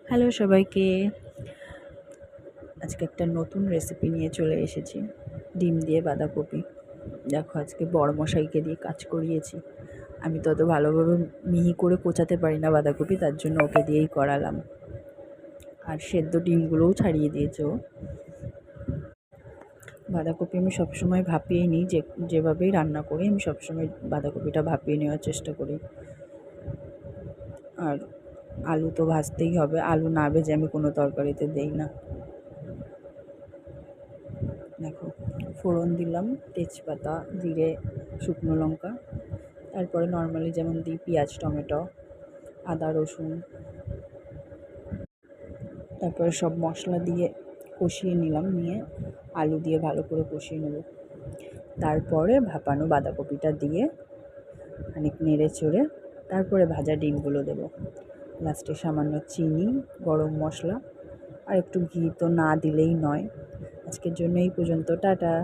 Hello সবাইকে, আজকে একটা নতুন রেসিপি নিয়ে চলে এসেছি। ডিম দিয়ে বাঁধাকপি। দেখো, আজকে বড়মশাইকে দিয়ে কাজ করিয়েছি। আমি তো অত ভালোভাবে মিহি করে কোচাতে পারি না বাঁধাকপি, তার জন্য ওকে দিয়েই করালাম। আর সেদ্ধ ডিমগুলোও ছাড়িয়ে দিয়েছে ও। বাঁধাকপি আমি সবসময় ভাপিয়ে নিই, যেভাবেই রান্না করি আমি সবসময় বাঁধাকপিটা ভাপিয়ে নেওয়ার চেষ্টা করি। আর আলু তো ভাজতেই হবে, আলু না ভেজে আমি কোনো তরকারিতে দেই না। দেখো, ফোড়ন দিলাম তেজপাতা, জিরে, শুকনো লঙ্কা। তারপরে নর্মালি যেমন দিই পেঁয়াজ, টমেটো, আদা, রসুন। তারপরে সব মশলা দিয়ে কষিয়ে নিলাম, নিয়ে আলু দিয়ে ভালো করে কষিয়ে নেব। তারপরে ভাপানো বাঁধাকপিটা দিয়ে খানিক নেড়ে চড়ে তারপরে ভাজা ডিমগুলো দেবো। লাস্টে সামান্য চিনি, গরম মশলা আর একটু ঘি তো না দিলেই নয়। আজকের জন্য এই পর্যন্ত, টাটা।